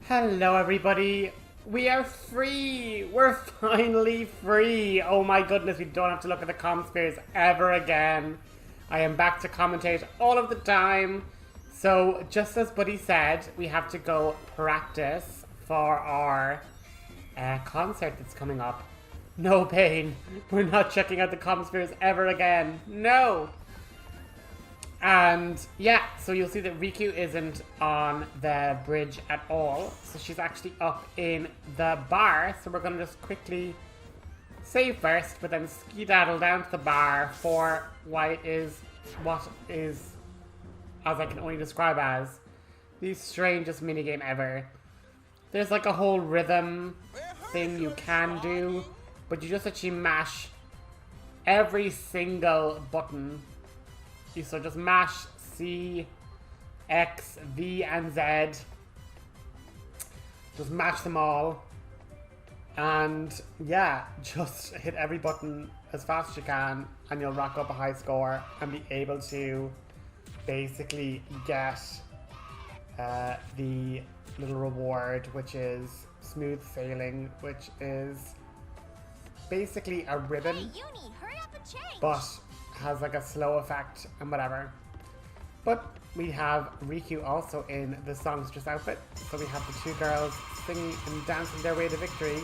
Hello everybody, we are free! We're finally free! Oh my goodness, we don't have to look at the comm spheres ever again. I am back to commentate all of the time. So just as Buddy said, we have to go practice for our concert that's coming up. No pain, we're not checking out the comm spheres ever again. No! And yeah, so you'll see that Riku isn't on the bridge at all. So she's actually up in the bar. So we're going to just quickly save first, but then skedaddle down to the bar for what is, as I can only describe as, the strangest minigame ever. There's like a whole rhythm thing you can do, but you just actually mash every single button. So just mash C, X, V, and Z. Just mash them all. And yeah, just hit every button as fast as you can and you'll rack up a high score and be able to basically get the little reward, which is smooth sailing, which is basically a ribbon. Hey, Uni, hurry up and change. But has like a slow effect and whatever. But we have Riku also in the songstress outfit. So we have the two girls singing and dancing their way to victory.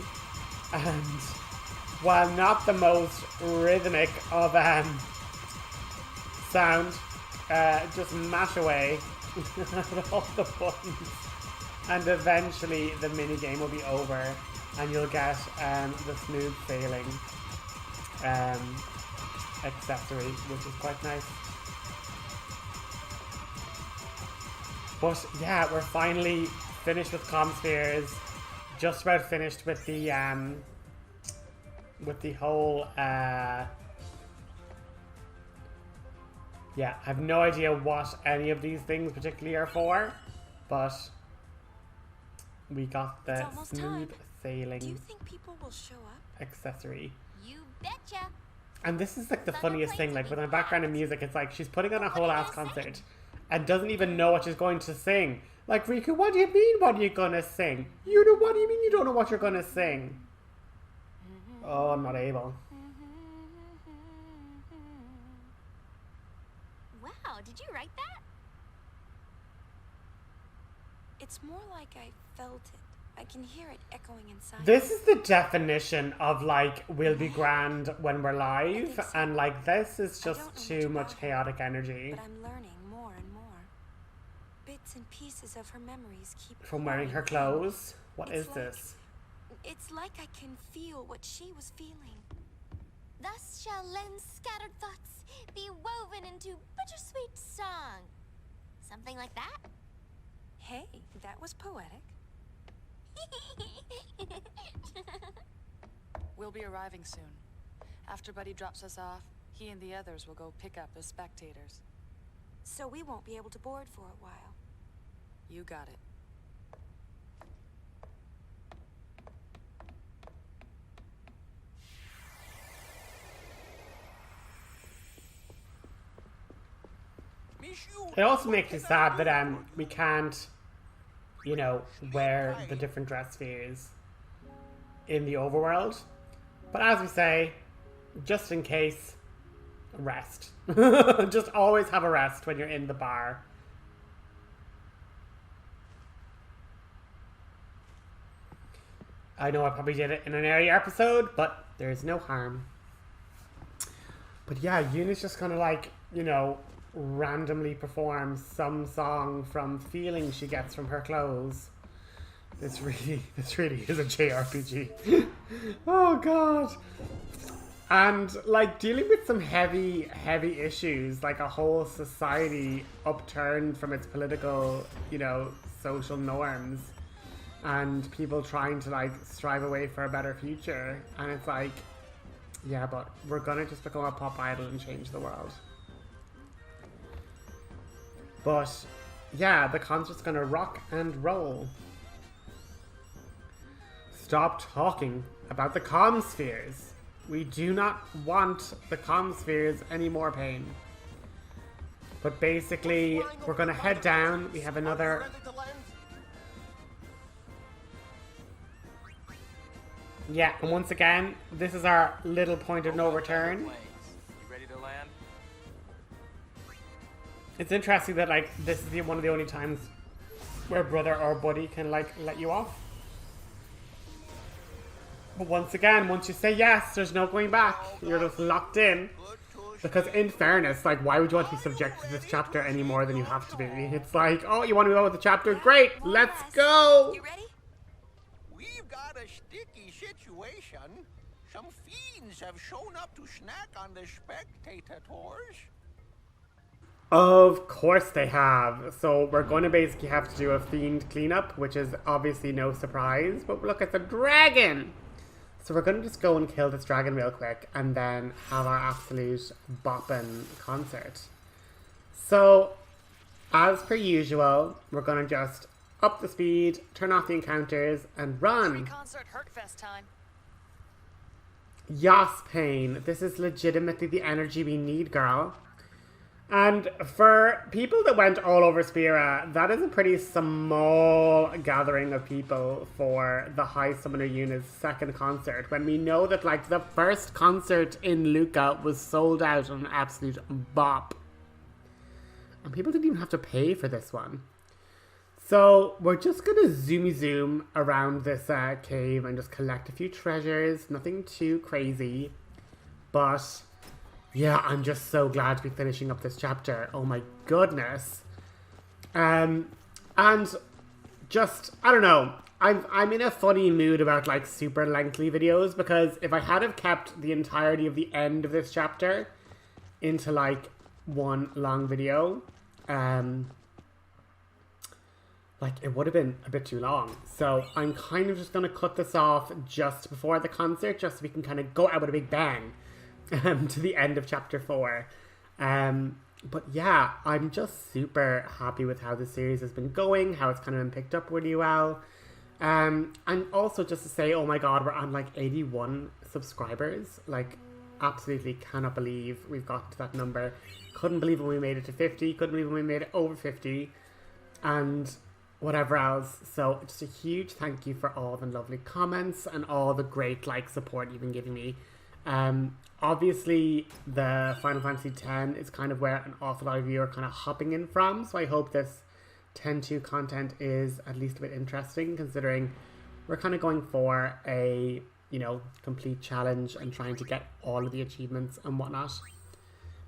And while not the most rhythmic of sound, just mash away at all the buttons. And eventually the minigame will be over and you'll get the smooth sailing accessory, which is quite nice. But yeah, we're finally finished with comm spheres. Just about finished with the whole yeah, I have no idea what any of these things particularly are for, but we got the smooth sailing. Do you think people will show up? Accessory. You betcha. And this is like the funniest thing, like with my background in music, it's like she's putting on a whole ass concert and doesn't even know what she's going to sing. Like, Riku, what do you mean what are you gonna sing? You know, what do you mean you don't know what you're gonna sing? Oh, I'm not able. Wow, did you write that? It's more like I felt it. I can hear it echoing inside. This is the definition of like, we'll be grand when we're live, and like this is just too much chaotic energy. But I'm learning more and more. Bits and pieces of her memories keep From wearing her clothes? What is this? It's like I can feel what she was feeling. Thus shall Len's scattered thoughts be woven into bittersweet song. Something like that? Hey, that was poetic. We'll be arriving soon. After Buddy drops us off, he and the others will go pick up as spectators. So we won't be able to board for a while. You got it. It also makes me sad that we can't, you know, wear the different dress spheres in the overworld. But as we say, just in case, rest. Just always have a rest when you're in the bar. I know I probably did it in an earlier episode, but there's no harm. But yeah, Yuna's just gonna like, you know, randomly perform some song from feelings she gets from her clothes. This really is a JRPG. Oh god. And like dealing with some heavy issues, like a whole society upturned from its political, you know, social norms, and people trying to like strive away for a better future. And it's like, yeah, but we're gonna just become a pop idol and change the world. But yeah, the concert's gonna rock and roll. Stop talking about the comm spheres. We do not want the comm spheres any more pain. But basically, we're gonna head down. We have another Yeah, and once again, this is our little point of no return. You ready to land? It's interesting that like this is one of the only times where brother or buddy can like let you off. But once again, once you say yes, there's no going back. You're just locked in. Because in fairness, like, why would you want to be subjected to this chapter any more than you have to be? It's like, oh, you want to go with the chapter? Great, let's go! You ready? We've got a sticky situation. Some fiends have shown up to snack on the spectators. Of course they have. So we're going to basically have to do a fiend cleanup, which is obviously no surprise. But look, it's a dragon! So we're going to just go and kill this dragon real quick and then have our absolute boppin' concert. So, as per usual, we're going to just up the speed, turn off the encounters, and run. Concert Hurtfest time. Yas, Pain. This is legitimately the energy we need, girl. And for people that went all over Spira, that is a pretty small gathering of people for the High Summoner Unit's second concert. When we know that like the first concert in Luca was sold out on an absolute bop. And people didn't even have to pay for this one. So we're just going to zoom around this cave and just collect a few treasures. Nothing too crazy. But yeah, I'm just so glad to be finishing up this chapter. Oh my goodness. And just, I don't know. I'm in a funny mood about like super lengthy videos because if I had have kept the entirety of the end of this chapter into like one long video, like it would have been a bit too long. So I'm kind of just going to cut this off just before the concert just so we can kind of go out with a big bang. To the end of chapter 4. But yeah, I'm just super happy with how the series has been going, how it's kind of been picked up really well. And also just to say, oh my god, we're on like 81 subscribers. Like, absolutely cannot believe we've got to that number. Couldn't believe when we made it to 50, couldn't believe when we made it over 50. And whatever else. So just a huge thank you for all the lovely comments and all the great like support you've been giving me. Obviously the Final Fantasy X is kind of where an awful lot of you are kind of hopping in from, so I hope this 10-2 content is at least a bit interesting considering we're kind of going for a, you know, complete challenge and trying to get all of the achievements and whatnot.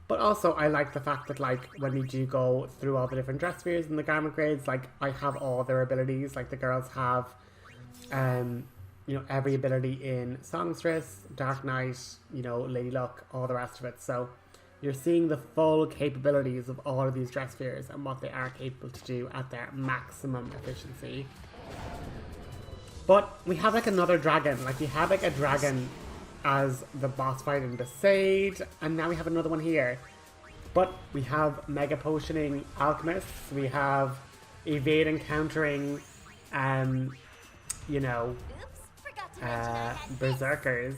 But also I like the fact that like when we do go through all the different dress spheres and the garment grades, like I have all their abilities, like the girls have you know, every ability in Songstress, Dark Knight, you know, Lady Luck, all the rest of it. So you're seeing the full capabilities of all of these dress spheres and what they are capable to do at their maximum efficiency. But we have like another dragon. Like we had like a dragon as the boss fight in Besaid, and now we have another one here. But we have Mega Potioning Alchemists, we have Evade Encountering, you know, Berserkers.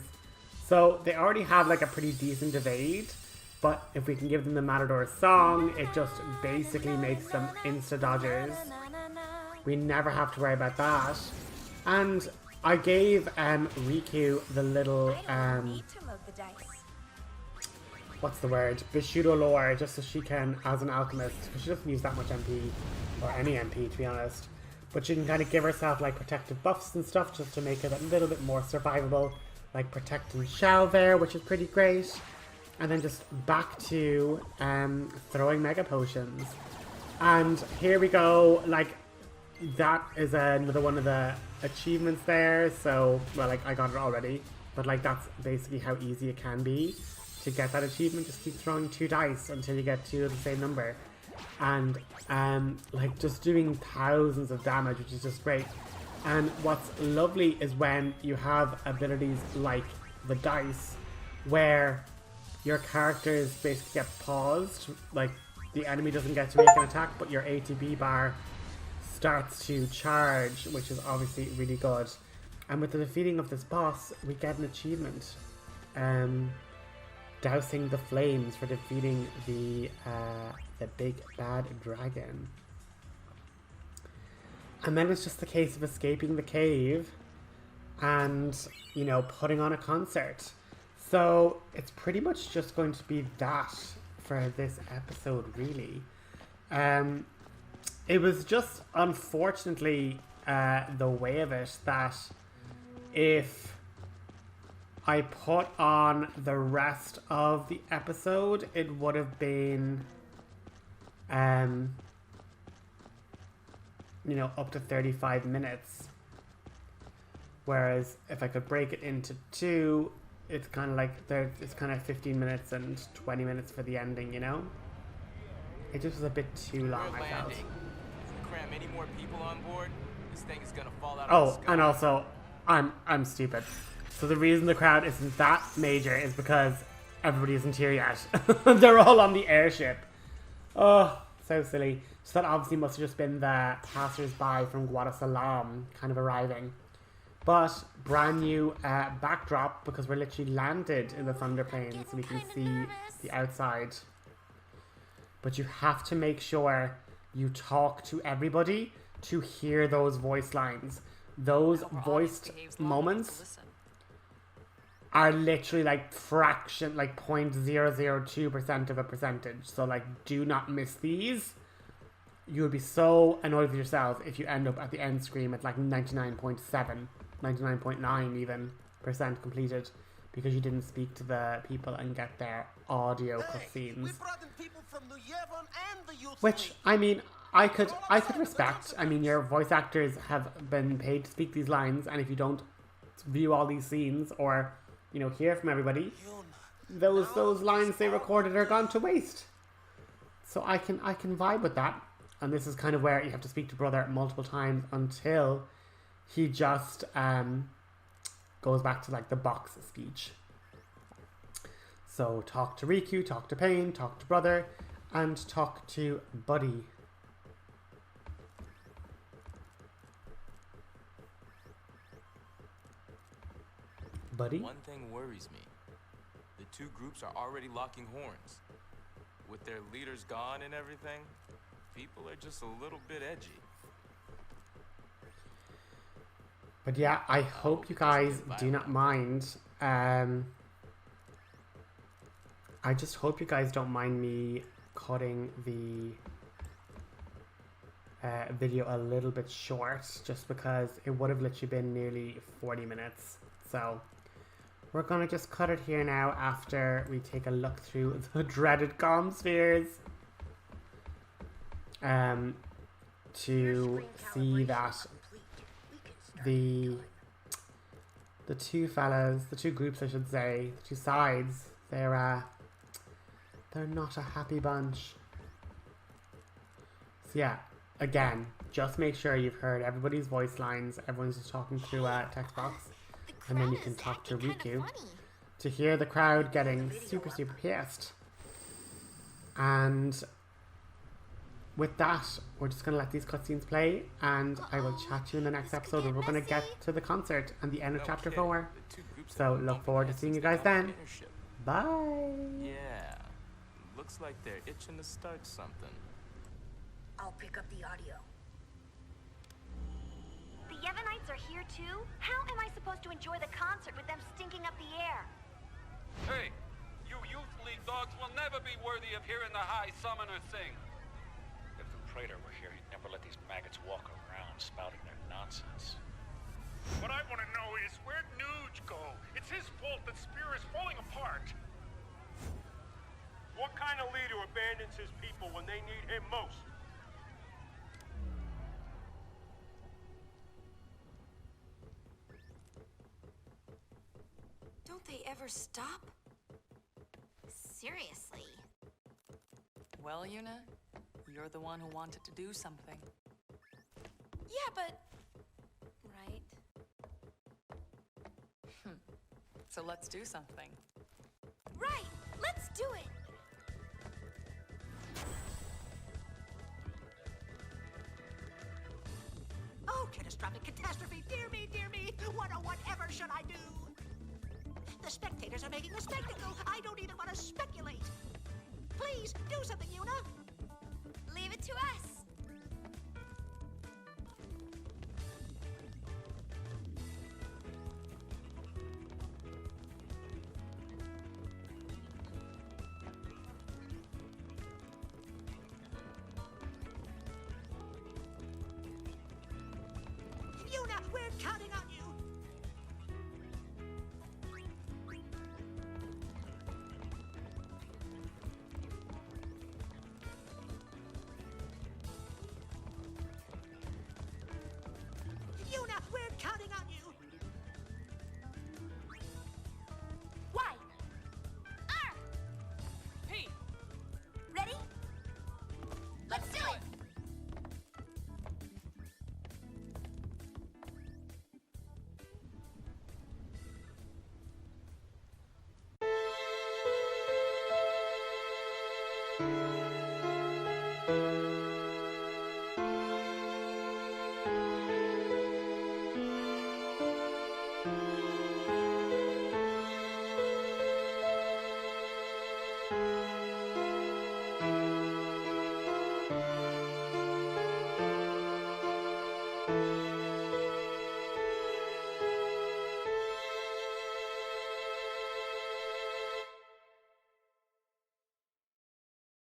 So they already have like a pretty decent evade, but if we can give them the Matador song, it just basically makes them insta-dodgers. We never have to worry about that. And I gave Riku the little, what's the word? Bishudo lore, just so she can, as an alchemist, because she doesn't use that much MP, or any MP to be honest. But she can kind of give herself like protective buffs and stuff just to make it a little bit more survivable. Like protecting Shell there, which is pretty great. And then just back to throwing Mega Potions. And here we go. Like that is another one of the achievements there. So, well, like I got it already. But like that's basically how easy it can be to get that achievement. Just keep throwing 2 dice until you get 2 of the same number. And like just doing thousands of damage, which is just great. And what's lovely is when you have abilities like the dice where your characters basically get paused, like the enemy doesn't get to make an attack but your ATB bar starts to charge, which is obviously really good. And with the defeating of this boss we get an achievement, dousing the flames for defeating the big bad dragon. And then it's just the case of escaping the cave and, you know, putting on a concert. So it's pretty much just going to be that for this episode, really. It was just, unfortunately, the way of it that if I put on the rest of the episode, it would have been, you know, up to 35 minutes. Whereas if I could break it into two, it's kind of like it's kind of 15 minutes and 20 minutes for the ending, you know? It just was a bit too long, I felt. If we cram any more people on board, this thing is gonna fall out of Oh, the sky. and also, I'm stupid. So the reason the crowd isn't that major is because everybody isn't here yet. They're all on the airship. Oh, so silly. So that obviously must have just been the passers-by from Guadalajara kind of arriving. But brand new backdrop because we're literally landed in the Thunder Plains, so we can see the outside. But you have to make sure you talk to everybody to hear those voice lines. Those voiced moments are literally like fraction, like 0.002% of a percentage. So like, do not miss these. You would be so annoyed with yourself if you end up at the end screen at like 99.7, 99.9 even % completed because you didn't speak to the people and get their audio cutscenes. Which, I mean, I could respect. I mean, your voice actors have been paid to speak these lines, and if you don't view all these scenes or, you know, hear from everybody, those lines they recorded are gone to waste. So I can vibe with that. And this is kind of where you have to speak to Brother multiple times until he just goes back to like the box speech. So talk to Riku, talk to Pain, talk to Brother, and talk to Buddy. Buddy? One thing worries me. The two groups are already locking horns. With their leaders gone and everything, people are just a little bit edgy. But yeah, I hope you guys do not mind. I just hope you guys don't mind me cutting the video a little bit short, just because it would have literally been nearly 40 minutes. So we're gonna just cut it here now after we take a look through the dreaded comm spheres. To see that the two fellas, the two groups I should say, the two sides, they're not a happy bunch. So yeah, again, just make sure you've heard everybody's voice lines, everyone's just talking through a text box, and then you can talk to Riku to hear the crowd getting super pissed. And with that, we're just going to let these cutscenes play, and I will chat to you in the next episode where we're going to get to the concert and the end of chapter 4. So look forward to seeing you guys then. Bye! Yeah, looks like they're itching to start something. I'll pick up the audio. The Yevonites are here too? How am I supposed to enjoy the concert with them stinking up the air? Hey, you Youth League dogs will never be worthy of hearing the High Summoner sing. If the Praetor were here, he'd never let these maggots walk around spouting their nonsense. What I want to know is, where'd Nuge go? It's his fault that Spear is falling apart. What kind of leader abandons his people when they need him most? Don't they ever stop? Seriously. Well, Yuna, you're the one who wanted to do something. Yeah, but... Right. So let's do something. Right! Let's do it! Oh, catastrophic catastrophe! Dear me, dear me! What or whatever should I do? The spectators are making a spectacle! I don't even want to speculate! Please, do something, Yuna! Leave it to us. We're counting on